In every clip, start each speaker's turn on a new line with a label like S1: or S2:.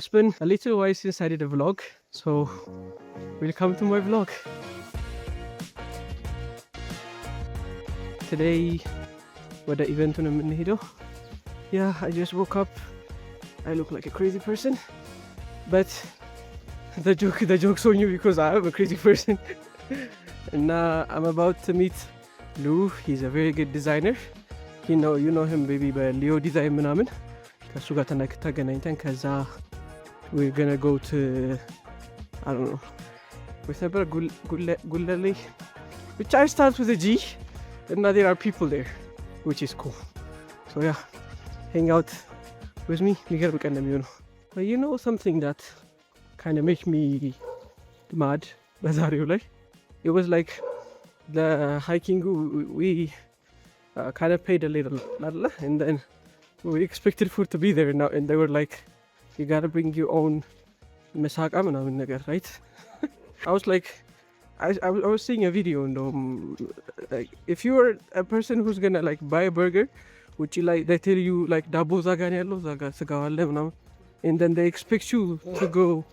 S1: It's been a little while since I did a vlog, so welcome to my vlog. Today, with the event on Minhido. Yeah, I just woke up. I look like a crazy person, but the joke's on you because I am a crazy person. And I'm about to meet Lou. He's a very good designer. You know him, baby, by Leo Design ምናምን ከሱ ጋር ተገናኝተን ከዛ we're gonna go to I don't know with a Gulale, which I start with a G, and now there are people there, which is cool. So yeah, hang out with me. But you know something that kind of makes me mad, it was like the hiking we kind of paid a little, and then we expected food to be there now, and they were like, you gotta bring your own mesaka, right? I was like, I was seeing a video, and like, if you are a person who's gonna like buy a burger, would you like, they tell you like dabo zaga yallo zaga sagawalle, and then they expect you to go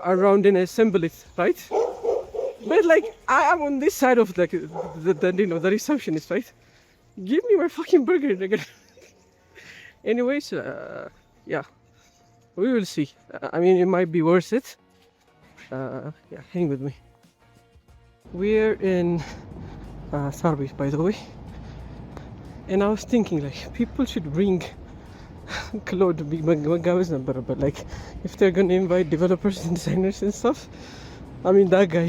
S1: around and assemble it, right? But like, I am on this side of like the receptionist, right? Give me my fucking burger, nigga. Anyways, yeah, we will see. I mean, it might be worth it. Yeah, hang with me. We're in Sarbis, by the way, and I was thinking like people should bring clothes, but like if they're gonna invite developers and designers and stuff, I mean, that guy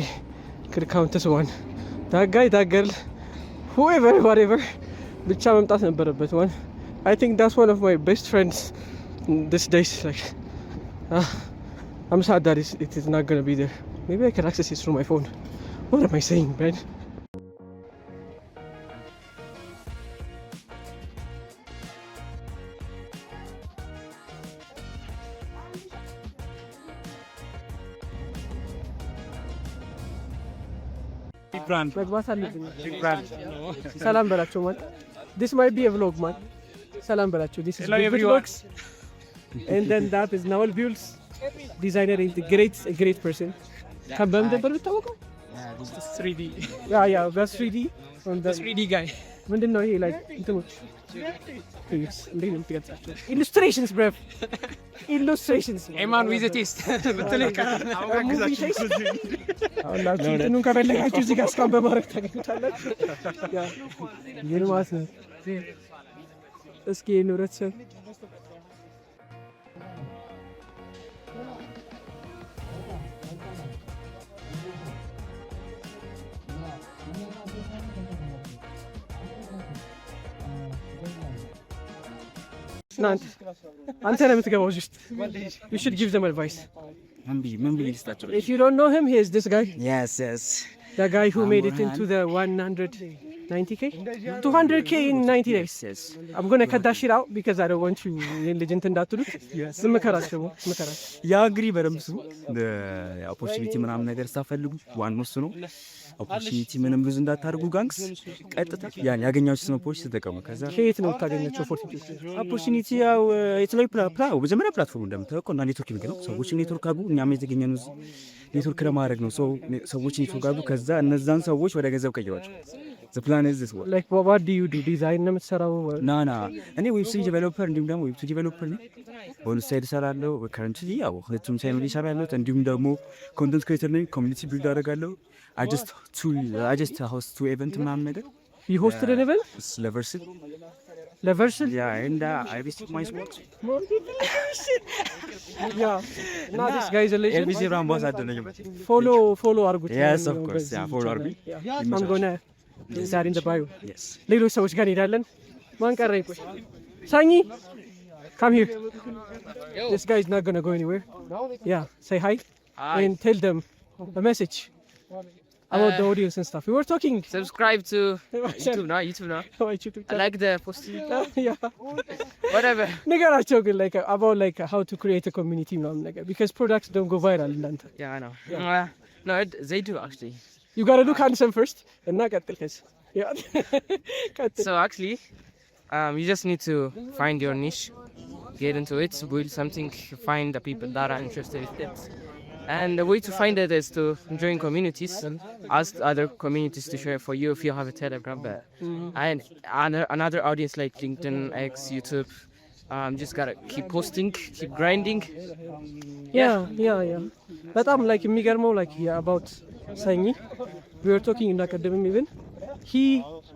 S1: could count as one. That guy, that girl, whoever, whatever, but one. I think that's one of my best friends these days. Like, I'm sad that it is not gonna be there. Maybe I can access it through my phone. What am I saying, man?
S2: Big brand.
S1: Big brand. Salam balacho, man. This might be a vlog, man. Salam balacho. This is Big Vlogs. And then that is Nawal Bules, designer, is a great person. Can bam the baru tahu kau?
S2: Yeah, this is 3D.
S1: Yeah, that's 3D. On the
S2: 3D guy.
S1: When did know he like illustrations, bruv. Illustrations.
S2: Hey man, we the taste. Betul kan?
S1: Movie taste. Allah, kita nunca belajar cuci gas kan berbarak tak kita lah. Ya, ini masa. Eski nuratsan. አንተ ነው የምትገባው just. You should give them advice. If you don't know him, he is this guy.
S3: Yes.
S1: The guy who made it into the 190k? 200k in 90 days.
S3: Yes.
S1: I'm going to cut that shit out because I don't want you legend እንዳትሉት። ስመከራቸው
S3: ያ እንግዲህ በደምብ ስሙ። ኦፖርቹኒቲ ምናምን ነገር ሳፈልጉ ዋናው እሱ ነው። ኦፖርቹኒቲ ምንም ብዙ እንዳታርጉ ጋንግስ፣ ቀጥታ ያን ያገኛችሁትን ኦፖርቹኒቲ ተጠቀሙ። ከዛ
S1: ከየት ነው የምታገኛቸው
S3: ኦፖርቹኒቲ? ያው የተለያዩ መጀመሪያ ፕላትፎርም እንደምታውቀው እና ኔትወርክ ነው። ሰዎች ኔትወርክ አጉ፣ እኛም የተገኘነው ኔትወርክ ለማድረግ ነው። ሰዎች ኔትወርክ አጉ፣ ከዛ እነዛን ሰዎች ወደ ገንዘብ ቀይሯቸው። The plan is this one.
S1: Like what do you do? Design ነው የምትሰራው?
S3: ና እኔ ዌብሳይት ዴቨሎፐር እንዲሁም ደግሞ ዌብ ዴቨሎፐር ነኝ። ቦነስ ሳይድ እሰራለሁ። ከረንትሊ ያው ሁለቱም ሳይድ ነው እሰራለሁ። እንዲሁም ደግሞ ኮንተንት ክሬተር ነኝ። ኮሚኒቲ ቢልድ አደርጋለሁ። I just host two event ምናምን ነገር።
S1: You hosted an event? Leversil?
S3: Yeah, and I visit my sports.
S1: Yeah. Now this guy is a legend.
S3: LBC ambassador ነኝ።
S1: Follow አድርጉት።
S3: Yes, of course. Yeah, follow አድርጉኝ።
S1: I'm gonna start in the bio.
S3: Yes.
S1: ሌሎች ሰዎች ጋር እንሄዳለን። ማን ቀረ? ይቆይ ሳኝ come here. This guy is not gonna go anywhere. Yeah, say hi. And tell them a message about the audience and stuff. We were talking.
S2: Subscribe to YouTube now. I like the post.
S1: Yeah.
S2: Whatever.
S1: ንገራቸው ግን like about like how to create a community ምናምን ነገር because products don't go viral እናንተ.
S2: Yeah, I know. No, they do actually.
S1: You gotta do handsome first እና ቀጥል ከዛ. Yeah.
S2: So actually, you just need to find your niche get into it, build something, find the people that are interested in it. And the way to find it is to join communities, ask other communities to share for you if you have a Telegram. And another audience like LinkedIn, X, YouTube. Just gotta keep posting, keep grinding.
S1: Yeah. በጣም like የሚገርመው like yeah, about Sanyi, we were talking in academy even. He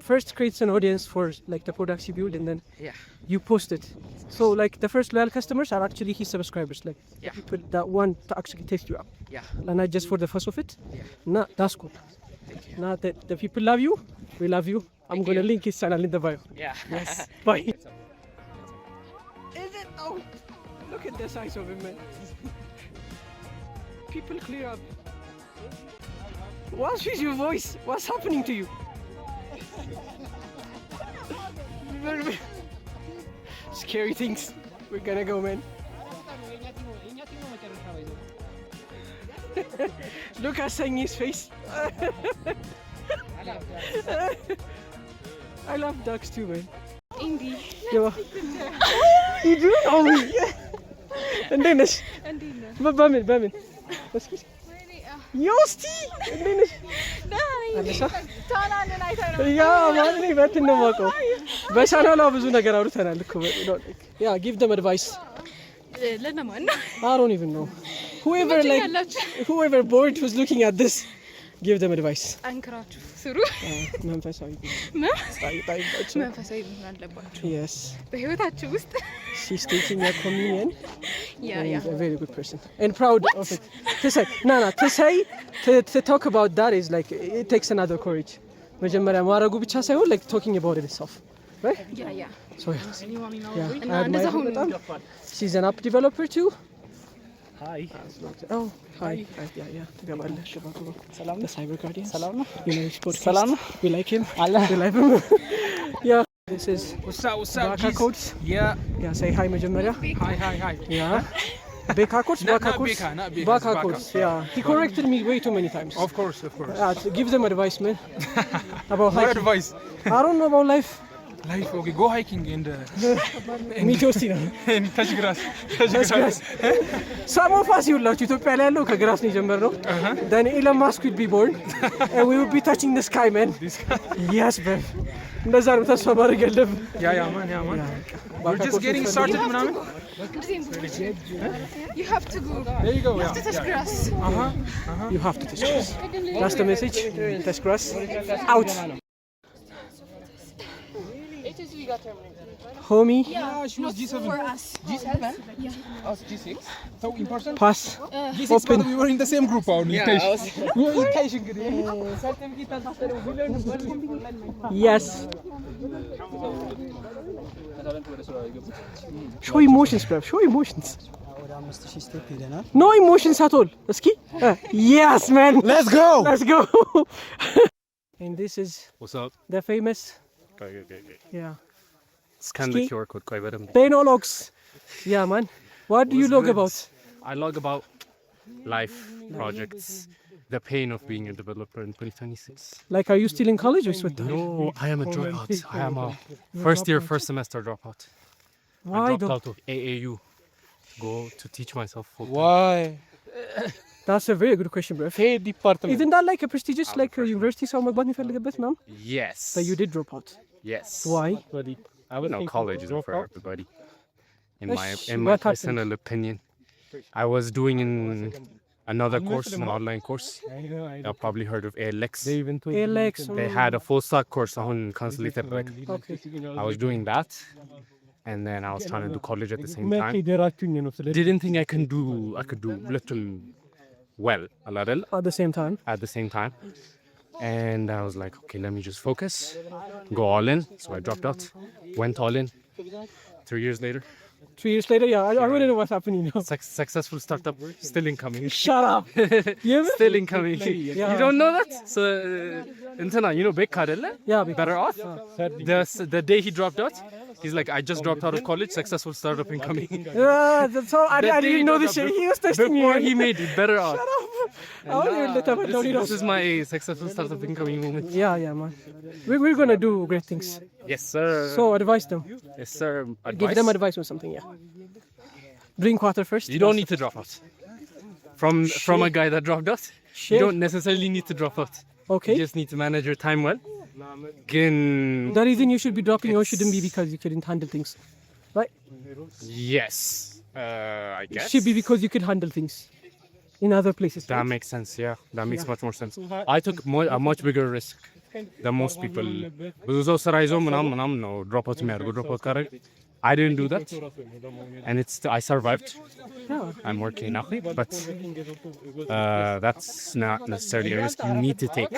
S1: first creates an audience for like the products he build and then you post it. So like the first loyal customers are actually his subscribers, like people that want to actually taste you up. And not just for the fuss of it. Nah, that's cool. Now that the people love you, we love you. I'm gonna link his channel in the bio. Yes. Bye. Is it though? Look at the size of him, man. People clear up. What's with your voice? What's happening to you? Scary things. We're gonna go, man. Look at Sanyi's face. I love ducks too, man.
S4: Indy.
S1: Yo. You do? Oh, and then this. Bamin. ዮስቲ እንዴት ነሽ? ያ ማለት ነው በት ነው የማውቀው በቻናሏ ብዙ ነገር አውርተናል እኮ ያ ጊቭ ደም አድቫይስ
S4: ለነማን ነው?
S1: I don't even know whoever bored who's looking at this give them advice
S4: አንክራችሁ ስሩ
S1: መንፈሳዊ
S4: መንፈሳዊ መሆን አለባችሁ
S1: yes
S4: በህይወታችሁ ውስጥ
S1: she's taking a communion
S4: yeah
S1: a very good person and proud of it to talk about that is like it takes another courage መጀመሪያ ማረጉ ብቻ ሳይሆን like talking about it itself right
S4: yeah
S1: so yeah she's an app developer too
S3: Hi.
S1: Oh, hi. Yeah. ትገባለህ ሰላም ነው ሳይበር ጋርዲያን ሰላም ነው
S3: ሰላም ነው
S1: we like him we like him yeah this is
S5: what's up
S1: Baka codes yeah say hi መጀመሪያ
S5: hi
S1: yeah Baka codes Baka codes yeah he corrected me way too many times
S5: of course
S1: give them advice man about
S5: what advice
S1: I don't know about life
S5: okay go hiking and
S1: meet your sina
S5: and touch grass
S1: some of us ይውላችሁ ኢትዮጵያ ላይ ያለው ከግራስ ነው የጀመርነው then Elon Musk will be born and we will be touching the sky man yes man እንደዛ ነው ተስፋ ማድረግ ያለብን
S5: yeah man we're just getting started ምናምን
S4: you have to go
S5: there you go
S4: you have to touch grass
S1: you have to touch grass that's the message touch grass out homie
S5: she was G7
S4: for us
S5: G7 us G6 so in person
S1: pass
S5: G6
S1: open
S5: we were in the same group only we were in Taishin
S1: yes show emotions bro show emotions no emotions at all ski yes man let's go and this is
S6: what's up
S1: the famous
S6: okay
S1: yeah
S6: scan the QR code ቆይ በደምብ
S1: Benologs yeah man what do you log about
S6: I log about life projects the pain of being a developer in 2026
S1: like are you still in college or what
S6: no I am a dropout I am a first semester dropout
S1: why
S6: I dropped out of AAU go to teach myself full time.
S5: why
S1: that's a very good question bro
S5: hey department
S1: isn't that like a prestigious like a university ሰው መግባት የሚፈልግበት ምናምን
S6: yes
S1: but you did drop out
S6: yes
S1: why
S6: I would know college isn't for everybody in my
S1: what
S6: personal opinion I was doing another course an online course I've probably heard of ALX they had a full stack course on Constellation
S1: okay
S6: I was doing that and then I was trying to do college at the same time didn't think I could do little well
S1: at the same time
S6: and I was like okay let me just focus go all in so I dropped out went all in 3 years later
S1: yeah I already know what's happening now
S6: successful startup still incoming
S1: shut up
S6: still incoming you don't know that so intana you know Beck adelle
S1: yeah
S6: better off the day he dropped out he's like I just dropped out of college successful startup incoming
S1: that's all I didn't know this shit he was testing me
S6: before he made it better off
S1: shut up
S6: this is my successful startup incoming moment
S1: yeah man we're gonna do great things
S6: yes sir
S1: so advise them
S6: yes sir
S1: give them advice on something yeah Drink water first.
S6: You don't need to drop out. From a guy that dropped out, you
S1: Shit.
S6: don't necessarily need to drop out.
S1: Okay.
S6: You just need to manage your time well. Again,
S1: The reason you should be dropping out shouldn't be because you couldn't handle things, right?
S6: yes, I
S1: It
S6: guess.
S1: should be because you could handle things in other places.
S6: That
S1: right?
S6: makes sense, yeah. That makes much more sense. I took a much bigger risk than most people. ብዙ ሰው ስራ ይዞ ምናምን ነው ድሮፕ አውት የሚያደርገው። ድሮፕ አውት ካደረግ I didn't do that, and I survived. I'm working now, but that's not necessarily a risk you need to take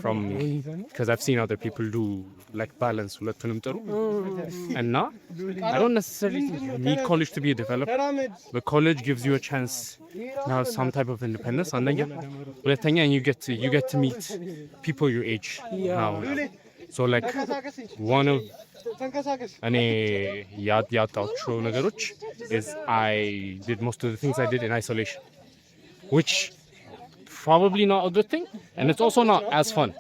S6: from me, because I've seen other people do like balance ሁለቱንም ጥሩ and now I don't necessarily need college to be a developer, but college gives you a chance to have some type of independence, and then you get to meet people your age now. So like one of እኔ ያጣቸው ነገሮች is I did most of the things I did in isolation, which probably not a good thing, and it's also not as fun.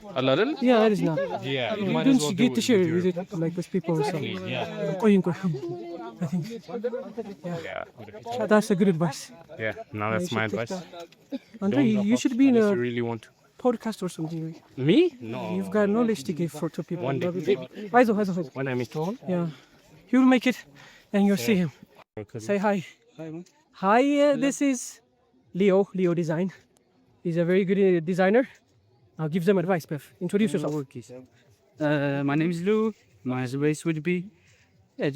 S1: Yeah, that is not.
S6: Yeah, you
S1: You
S6: might as
S1: don't
S6: well
S1: get
S6: do
S1: to
S6: it
S1: share
S6: with
S1: with
S6: your
S1: it like with people or something.
S6: yeah,
S1: I think
S6: yeah,
S1: that's a good advice.
S6: yeah. Now that's
S1: You
S6: my
S1: should take
S6: advice.
S1: that. Andre,
S6: Don't drop
S1: you
S6: out
S1: should be in
S6: unless
S1: a
S6: you really want to.
S1: podcast or something.
S6: Me? No.
S1: You've got knowledge to give to people.
S6: One day, maybe.
S1: Aizo.
S6: When I meet him.
S1: Yeah, you'll make it, and you'll see him. Say hi. Hi, this is Leo Design. He's a very good designer. I'll give them advice, Bev. Introduce yourself.
S3: Okay. My name is Lou. My advice would be,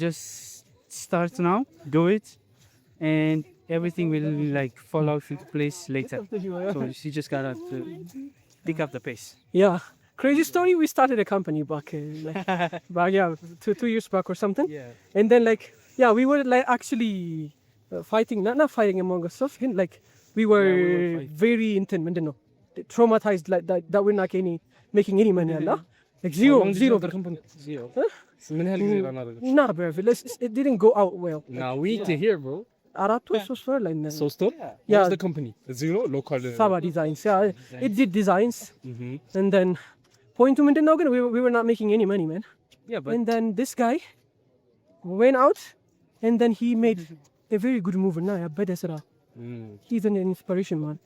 S3: just start now, do it, and everything will like fall out into place later. So you just gotta pick up the pace.
S1: Yeah. Crazy story. We started a company back, two years back or something.
S3: Yeah.
S1: And then we were like actually fighting, not fighting among ourselves. Like we were very intense, traumatized, like that we're not making any money. Like zero. Nah, bro. It didn't go out well.
S6: Now we to hear, bro. So stop.
S1: Yeah.
S6: What's the company? Zero local.
S1: Saba Designs. Yeah, it did designs. And then point to Mindanao, we were not making any money, man.
S3: Yeah, but
S1: And then this guy went out, and then he made a very good move. Now, he's an inspiration, man.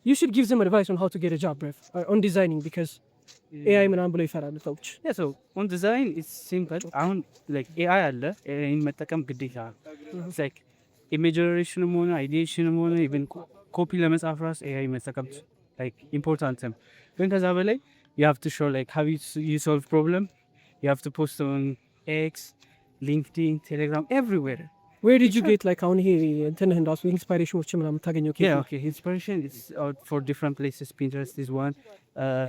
S1: You should give them advice on how to get a job, bruv, on designing, because AI ምናምን ብሎ ይፈራል ሰዎች።
S3: yeah, so on design it's simple. አሁን like AI አለ AI መጠቀም ግዴታ ነው። It's like image generation ሆነ ideation ሆነ even ኮፒ ለመጻፍ ራስ AI መጠቀም like important ነው። ግን ከዛ በላይ you have to show like how you solve problem. You have to post on X, LinkedIn, Telegram, everywhere.
S1: Where did you get like አሁን ይሄ እንትንህን ራሱ ኢንስፓይሬሽኖች ምናምን የምታገኘው?
S3: Yeah, okay. Inspiration is out for different places. Pinterest is one.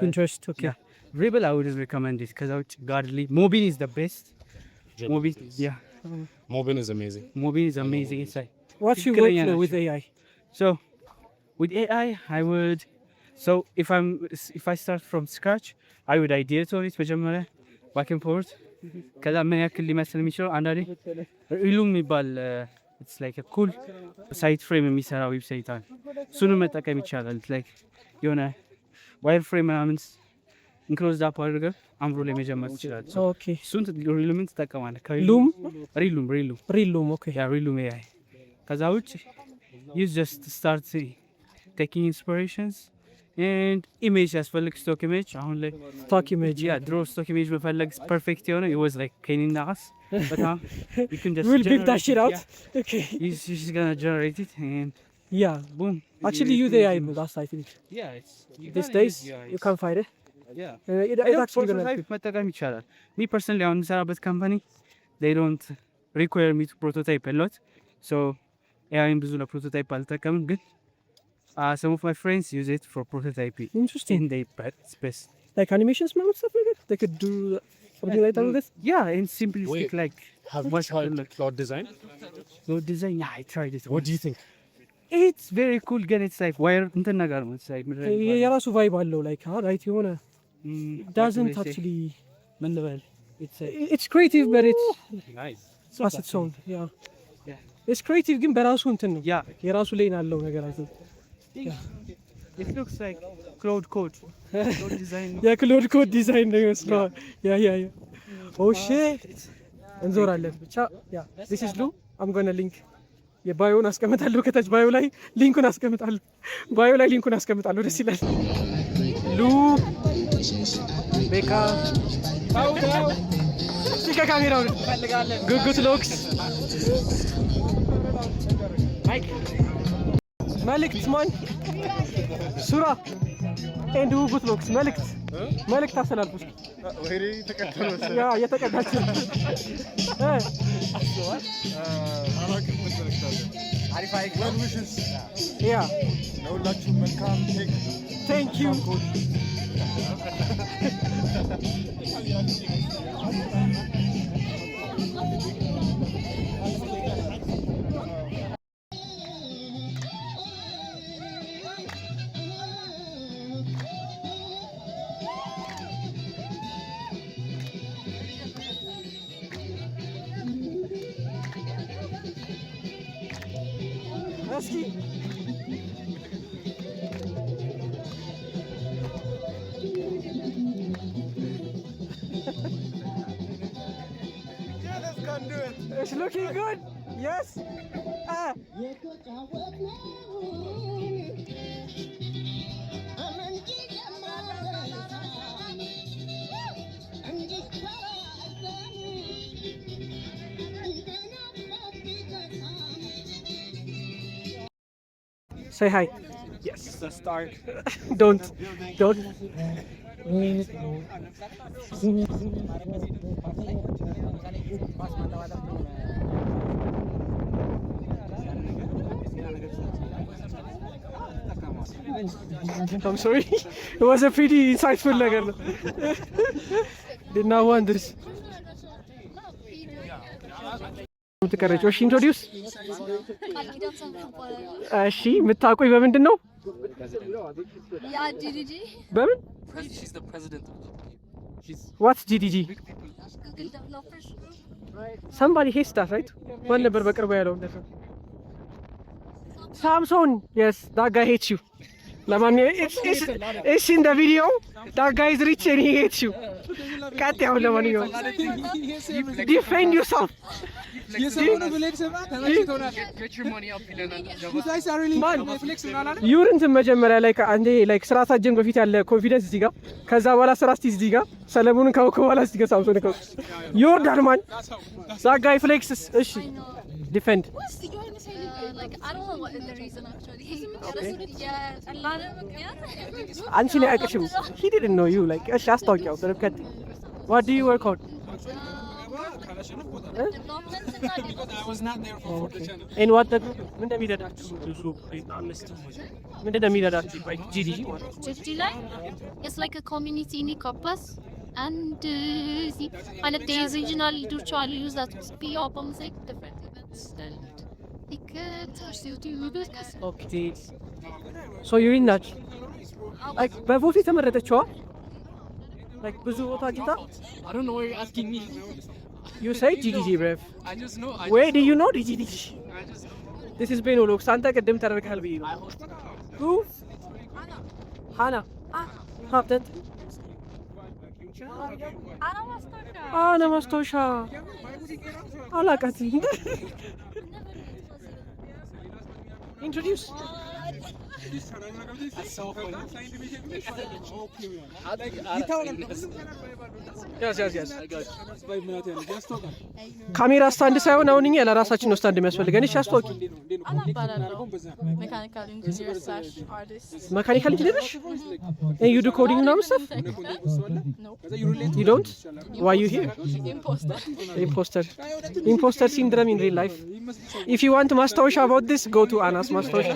S1: Pinterest, okay.
S3: Yeah. Rebel, I would recommend it because out Godly. Mobile is the best. Mobile, yeah.
S6: Mobile is amazing.
S3: Mobile is amazing. It's like
S1: What's your
S3: Korean
S1: workflow with
S3: actually.
S1: AI?
S3: So with AI, I would. So if I start from scratch, I would ideate on it መጀመሪያ back and forth. ከዛ ምን ያክል ሊመስል የሚችለው አንዳንዴ ኢሉም የሚባል it's like a cool site frame የሚሰራ ዌብሳይት አለ። እሱንም መጠቀም ይቻላል። like የሆነ ዋይር ፍሬም ምናምን ኢንክሎዝድ አፕ አድርገህ አምሮ ላይ መጀመር ትችላለህ።
S1: Okay.
S3: እሱን ሪሉምን ትጠቀማለህ።
S1: Loom?
S3: ሪሉም
S1: Okay.
S3: ያ ሪሉም AI። ከዛ ውጭ you just start taking inspirations and image ያስፈልግ ስቶክ ኢሜጅ አሁን ላይ
S1: Stock image.
S3: yeah draw stock image መፈለግ perfect የሆነ it was like pain in the ass but now you can just
S1: We'll beep that
S3: generate
S1: shit
S3: it,
S1: out.
S3: yeah.
S1: Okay.
S3: You're just gonna generate it and
S1: Yeah.
S3: boom.
S1: Actually, use AI last I think.
S3: Yeah, it's
S1: These days, you can't fight it.
S3: yeah.
S1: It's actually gonna.
S3: Prototype መጠቀም ይቻላል። Me personally አሁን የምሰራበት company they don't require me to prototype a lot, so AI ብዙ ለፕሮቶታይፕ አልጠቀምም ግን some of my friends use it for prototyping.
S1: Interesting.
S3: In their space.
S1: Like animations, man, stuff like that. They could do something like that with this.
S3: Yeah, and simply
S6: Wait,
S3: stick like
S6: Have you
S3: what
S6: tried
S3: look.
S6: cloud design?
S3: No design. Yeah, I tried it.
S6: What do you think?
S3: It's very cool. Again, it's like wire እንትን ነገር ነው። It's like
S1: የራሱ ቫይብ አለው like right የሆነ doesn't
S3: what do we say?
S1: actually
S3: ምን ልበል?
S1: it's creative but it's
S6: Nice.
S1: has its own yeah
S3: Yeah.
S1: it's creative ግን በራሱ እንትን ነው
S3: Yeah,
S1: የራሱ ሌን አለው ነገር አይ ቲንክ
S3: it looks like cloud code. Cloud design.
S1: የክሎድ ኮድ ዲዛይን ነው ይመስላል ያ oh shit እንዞራለን ብቻ ያ this is Lou I'm going to link የባዮን አስቀምጣለሁ ከታች ባዮ ላይ ሊንኩን አስቀምጣለሁ ደስ ይላል ሉ ቤካ ሲካ ካሜራውን ፈልጋለን ጉጉት ሎክስ ማይክ መልእክት ማን ሱራ ኤንድ ጉጉት ሎክስ መልእክት አስተላልፉ
S5: ወይኔ ተቀደለ
S1: ያ የተቀዳች
S5: አሪፍ well wishes
S1: ያ
S5: ለሁላችሁም መልካም
S1: thank you እስኪ It's looking good. Yes. Say hi. Yes.
S5: the start
S1: Don't. I'm sorry. It was a pretty insightful ነገር ነው. Did not want this. ምትቀረጪው? እሺ ኢንትሮዲዩስ። እሺ የምታውቁኝ በምንድን ነው?
S7: ያ ጂዲጂ
S1: በምን?
S2: She's the president.
S1: What's GDG?
S7: Google Developers Group.
S1: Somebody hates that, right? ማን ነበር በቅርቡ ያለው እንደዛ? Samson. Yes, that guy hates you. It's in the video. That guy is rich and he hates you. Cut ያው ለማንኛውም defend yourself.
S5: Get your money up you guys are really flex
S1: ዩርንትን መጀመሪያ ላይ አንዴ ላይክ ስራ ሳጀን በፊት ያለ ኮንፊደንስ እዚህ ጋር ከዛ በኋላ ስራ እስቲ እዚህ ጋር ሰለሞንን ካውከ በኋላ እዚህ ጋር ሳምሶን ካውከ ዮርዳን ማን that guy flexes እሺ defend
S7: Like I don't know what the reason actually.
S1: አንቺ ላይ አቅሽም he didn't know you like እሺ አስታውቂው ተረከት what do you work on
S5: I was not there for the channel
S1: and what the ምን እንደሚረዳችሁ ምን እንደሚረዳችሁ GDG
S7: ላይ it's like a community in Ecopus and kind of the regional ልጆች አሉ use that to be open like different events and
S1: okay so you're in that like በቮት የተመረጠችዋ like ብዙ ቦታ አግኝታ
S2: I don't know why you're asking me.
S1: you say GDG brev
S2: I just know.
S1: where do you know the GDG this is Beno looks አንተ ቅድም ተደርጋል ብዬ ነው who Hana ሀብተት አና ማስታወሻ አላውቃትም introduce yes ካሜራ ስታንድ ሳይሆን አሁን እኛ ለራሳችን ነው ስታንድ የሚያስፈልገን እሺ አስተዋቂ
S4: Mechanical engineer / artist.
S1: mechanical engineer and you do coding now stuff
S4: No.
S1: you don't why you here imposter syndrome in real life if you want ማስታወሻ about this go to Anas ማስታወሻ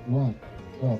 S8: 1, go.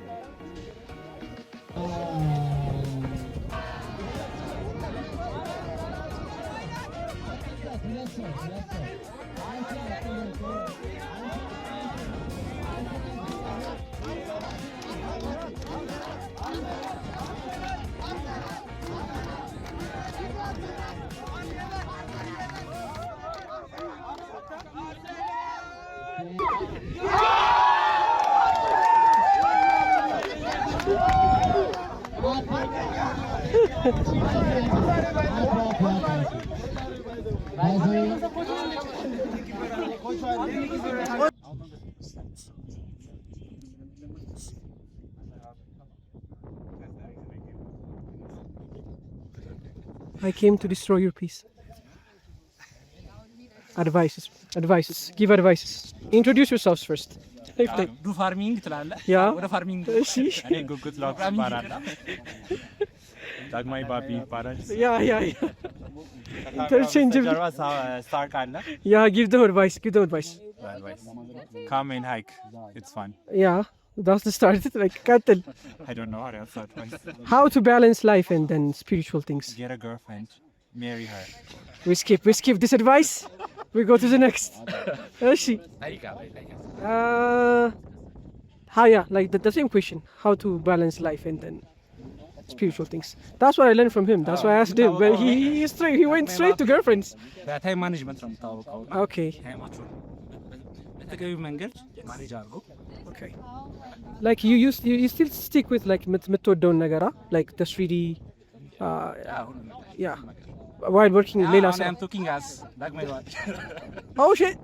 S1: I came to destroy your peace. Advices. Give advices. Introduce yourselves first.
S3: ዱ ፋርሚንግ ትላለህ?
S1: ያ
S3: ወደ ፋርሚንግ
S1: እሺ።
S3: እኔ ጉጉት ላክ ይባላል። ዳግማዊ ባቢ ይባላል።
S1: ያ interchangeable.
S3: ጀርባ ስታርክ አለ።
S1: Yeah, give them advice.
S3: Come and hike. It's fun.
S1: Yeah, that's the start. Like, ቀጥል.
S3: I don't know how else advice.
S1: How to balance life and then spiritual things.
S3: Get a girlfriend. Marry her.
S1: We skip this advice. We go to the next. እሺ. How, yeah, like the same question. How to balance life and then spiritual things. That's what I learned from him. That's why I asked him. But he went straight to girlfriends.
S3: በታይም ማኔጅመንት ነው የምታወቀው።
S1: Okay.
S3: ታይማችሁ በተገቢው መንገድ ማኔጅ አድርጎ
S1: Okay. Like you still stick with like የምትወደውን ነገር like the 3D yeah. While working ሌላ ስራ.
S3: I'm talking as ዳግማዊ ባቢ.
S1: Oh shit.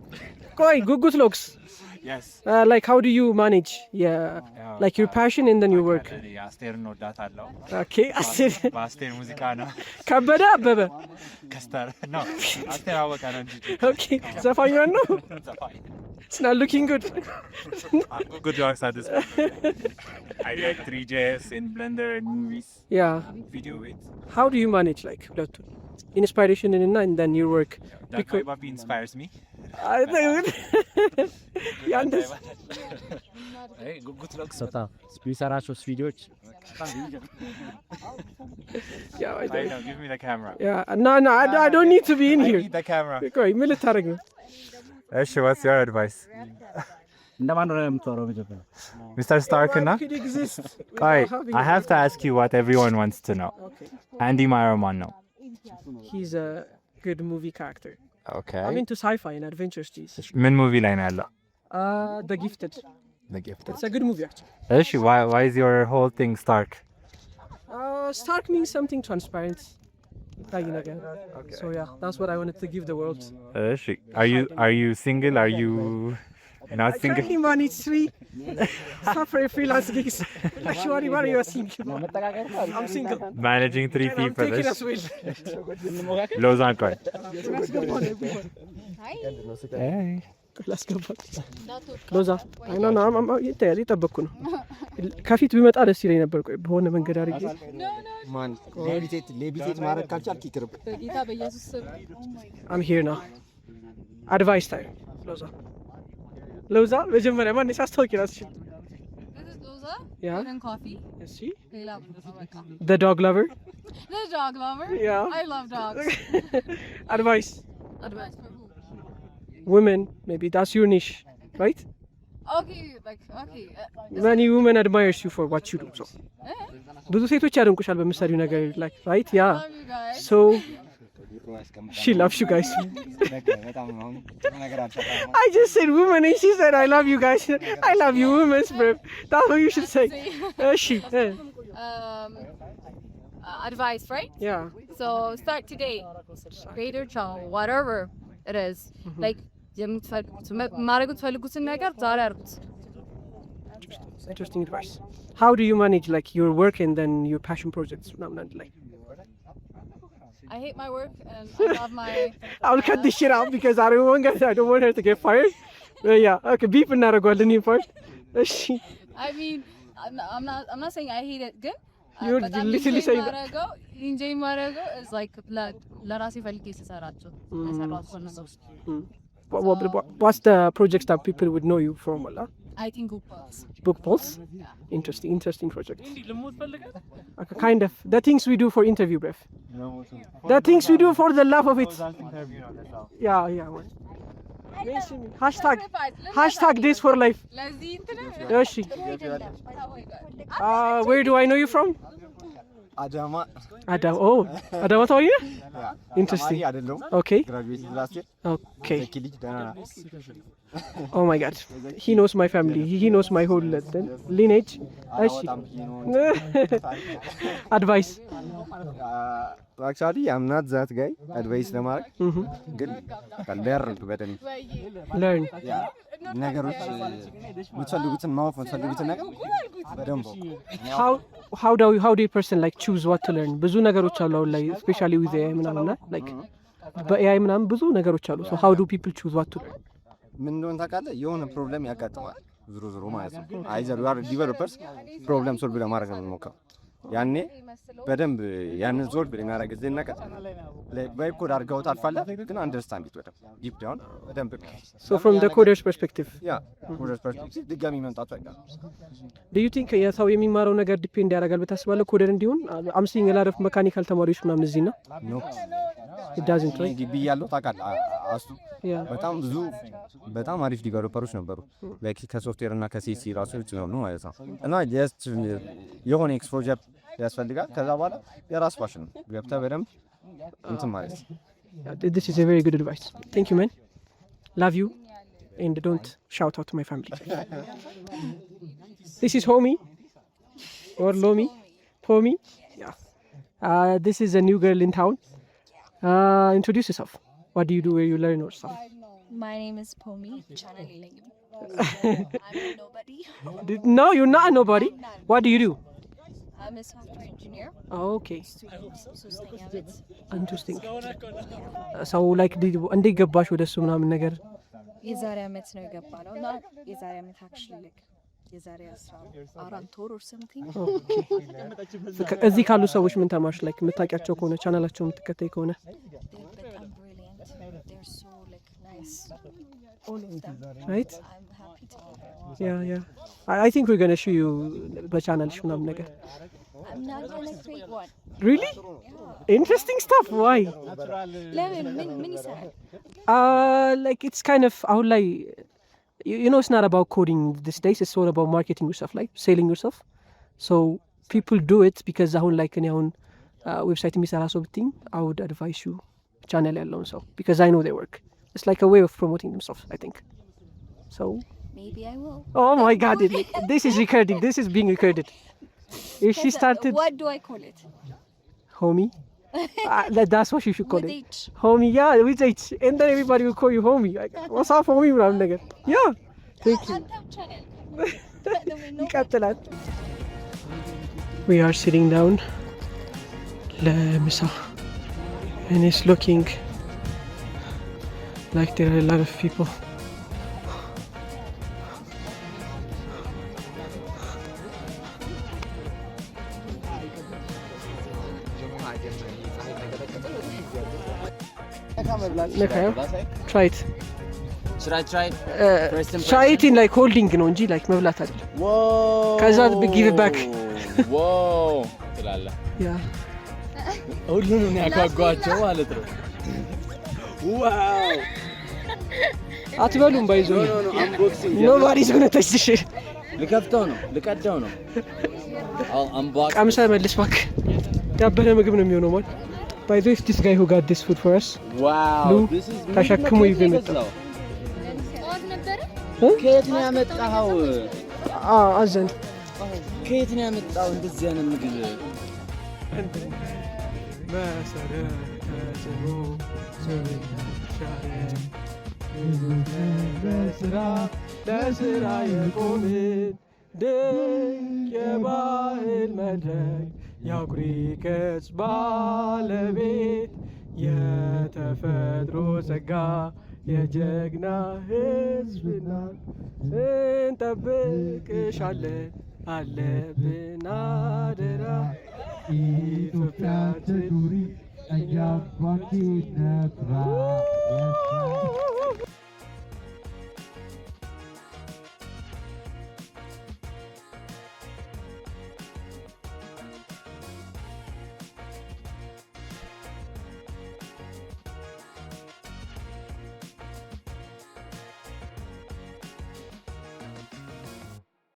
S1: ቆይ ጉጉት ሎክስ.
S3: Yes.
S1: Like how do you manage like your passion and then your work?
S3: አስቴር እንወዳታለሁ።
S1: Okay, አስቴር
S3: በአስቴር ሙዚቃ ነው።
S1: ከበደ አበበ
S3: ከስተር ነው አስቴር አወቀ ነው እንጂ።
S1: Okay, ዘፋኛን ነው። It's not looking good.
S3: Good works at this. I like 3JS in Blender and movies.
S1: Yeah.
S3: Video with.
S1: How do you manage like ሁለቱን? Inspiration and then your work.
S3: ዳግማዊ ባቢ inspires me.
S1: I think ያንተስ?
S3: ጉጉት ሎክስ የሚሰራቸው ቪዲዮዎች
S1: Yeah, I
S3: I
S1: think.
S3: know, give me the camera.
S1: Yeah, no, I don't need to be in
S3: I
S1: here.
S3: need the camera.
S1: ቆይ ምን ልታደርግ ነው?
S3: እሺ, what's your advice?
S9: እንደማን ነው የምትወራው መጀመሪያ?
S3: Mr. Stark እና
S1: Could exist
S3: ቆይ
S1: without having
S3: I have to ask you what everyone wants to know.
S1: Okay.
S3: Andy Meyer ማን ነው?
S1: He's a good movie character.
S3: Okay.
S1: I'm into sci-fi and adventures.
S3: ምን ሙቪ ላይ ነው ያለው?
S1: The Gifted.
S3: The Gifted.
S1: It's a good movie actually.
S3: እሺ, why is your whole thing Stark?
S1: Stark means something transparent. Okay. So yeah, that's what I wanted to give the world.
S3: እሺ, are you single? Are you not
S1: I
S3: single?
S1: currently manage 3 separate freelance gigs. Actually, why are you single? I'm single.
S3: Managing 3
S1: And I'm
S3: people.
S1: taking as well.
S3: Lozan ቆይ. Hey.
S1: ላስገባት ሎዛ አይና ና ይታያል እየጠበቅኩ ነው። ከፊት ቢመጣ ደስ ይለኝ ነበር። ቆይ በሆነ መንገድ አድርጌ
S9: ማን ሌቪቴት ማድረግ ካልቻልክ ይቅርብ።
S4: በጌታ በኢየሱስ ስም
S1: I'm here now. Advice time. ሎዛ መጀመሪያ ማን ሳስታውቂ ራስሽን?
S4: This is Loza.
S1: Yeah.
S4: And coffee.
S1: እሺ
S4: ሌላ
S1: The dog lover.
S4: The dog lover.
S1: Yeah.
S4: I love dogs.
S1: Advice.
S4: Advice for who?
S1: Women, maybe that's your niche, right?
S4: Okay, like okay.
S1: Many women admires you for what you do. So ብዙ ሴቶች ያደንቁሻል በምሳሌው ነገር like right? Yeah.
S4: Love you guys.
S1: So she loves you guys. I just said women and she said I love you guys. I love you women, bro. That's what you should say. She.
S4: Advice, right?
S1: Yeah.
S4: So start today. Greater child, whatever it is. Like ማድረግ ትፈልጉትን ነገር ዛሬ አድርጉት።
S1: Interesting advice. How do you manage like your work and then your passion projects? Like
S4: I hate my work and I love my
S1: I'll cut this shit out because I don't want her to get fired. Yeah, okay, beep እናደርገዋለን ይሄን part. እሺ
S4: I mean I'm not saying I hate it good.
S1: You're literally saying
S4: that. Enjoy ማድረገው is like ለራሴ ፈልጌ ስሰራቸው የሰራሁት ነገሮች።
S1: What's the projects that people would know you from?
S4: I think book polls.
S1: Book polls? Interesting project. Okay, kind of. The things we do for interview, bruv. The things we do for the love of it. Yeah. Hashtag this for life. Yoshi. Where do I know you from?
S9: Adama.
S1: Oh, Adama how are you?
S9: Yeah.
S1: Interesting.
S9: አይደለም
S1: Okay.
S9: graduated last year
S1: Okay.
S9: ልጅ ደህና
S1: Oh my god. He knows my family. He knows my whole lineage. እሺ. Advice.
S9: actually I'm not that guy advice ለማድረግ ግን learn በደንብ
S1: Learn.
S9: ነገሮች የምትፈልጉትን ማወቅ የምትፈልጉትን ነገር በደንብ
S1: how do you person like choose what to learn? ብዙ ነገሮች አሉ አሁን ላይ especially with AI ምናምን like በAI ምናምን ብዙ ነገሮች አሉ. So how do people choose what to learn?
S9: ምን እንደሆነ ታውቃለህ? የሆነ ፕሮብለም ያጋጥማል ዞሮ ማለት ነው። አይዘር ዩ አር ዲቨሎፐርስ ፕሮብለም ሶልቭ ለማድረግ ነው የምንሞክረው። ያኔ በደንብ ያንን ዞልቭ ለማድረግ ዝነቀ ላይ ኮድ አድርገው ታልፋለህ ግን አንደርስታንድ ኢት በደንብ ዲፕ ዳውን በደንብ
S1: So from the coder's perspective.
S9: coder's perspective ድጋሚ መምጣቱ አይቀርም።
S1: Do you think የሰው የሚማረው ነገር ዲፔንድ ያደርጋል ብታስባለህ ኮደር እንዲሆን? I'm seeing a lot of mechanical ተማሪዎች ምናምን እዚህ ነው።
S9: No.
S1: It doesn't right?
S9: ግቢ ያለው ታውቃለህ አሱ በጣም ብዙ በጣም አሪፍ ዲቨሎፐሮች ነበሩ። ላይክ ከሶፍትዌር እና ከሲሲ ራሱ ነው ማለት ነው። እና ጀስት የሆነ ኤክስፖዠር ያስፈልጋል። ከዛ በኋላ የራስ ፓሽን ገብተህ በደንብ እንትን ማለት ነው።
S1: This is a very good advice. Thank you, man. Love you and don't shout out to my family. This is Homie or Lomi. Homie. Yeah. This is a new girl in town. Introduce yourself. What do you do? Where you learn or stuff?
S8: My name is Pomi. Channel I'm a nobody.
S1: No, you're not a nobody. What do you do?
S8: I'm a software engineer.
S1: Oh, okay.
S8: Interesting.
S1: So like እንዴት ገባሽ ወደሱ ምናምን ነገር?
S8: የዛሬ አመት ነው የገባነው እና የዛሬ አመት actually like የዛሬ 14 ወር or something.
S1: Okay. እዚህ ካሉ ሰዎች ምን ተማርሽ? like የምታውቂያቸው ከሆነ ቻናላቸው የምትከተይ ከሆነ?
S8: በጣም brilliant. They're so like nice. All of them.
S1: Right?
S8: I'm happy to.
S1: Yeah. I think we're going to show you በቻናልሽ ምናምን ነገር.
S8: I'm not gonna create one.
S1: Really? Interesting stuff. Why?
S8: ለምን ምን ይሰራል?
S1: Like it's kind of አሁን ላይ you know it's not about coding these days, it's all about marketing yourself, like selling yourself. So people do it because አሁን like እኔ አሁን ዌብሳይት የሚሰራ ሰው ብትኝ I would advise you channel ያለውን ሰው because I know they work. It's like a way of promoting themselves, I think. So
S8: maybe I will.
S1: Oh my god, this is recording. This is being recorded. If she started
S8: what do I call it?
S1: Homie. That's what you should call
S8: with
S1: it.
S8: H.
S1: Homie, yeah, with H. And then everybody will call you homie. Like, what's up, homie? Yeah. Thank you. ይቀጥላል. We are sitting down ለምሳ and it's looking like there are a lot of people. Try it.
S2: Should I try it?
S1: Try it in like holding ነው እንጂ like መብላት አይደለም. ከዛ give it back.
S2: ትላለህ።
S1: Yeah.
S2: ሁሉንም ያጓጓቸው ማለት ነው።
S1: ዋው አትበሉም ባይዞ nobody's gonna touch this shit.
S2: ልቀደው ነው።
S1: ቀምሰህ መልስ እባክህ። ያበረ ምግብ ነው የሚሆነው ማለት by the way, this guy who got this food for us.
S2: Wow, this is
S1: ተሸክሞ ይዞ የመጣው
S2: ከየት ነው ያመጣኸው?
S1: አዘን
S2: ከየት ነው ያመጣው እንደዚህ አይነት ምግብ?
S1: ለስራ የቆምን ድንቅ የባህል መድረክ የአኩሪ ቅርስ ባለቤት የተፈጥሮ ጸጋ የጀግና ሕዝብ ናት። እንጠብቅሻለን አለብን አደራ ኢትዮጵያችን ኑሪ እያባኪ ነፍራ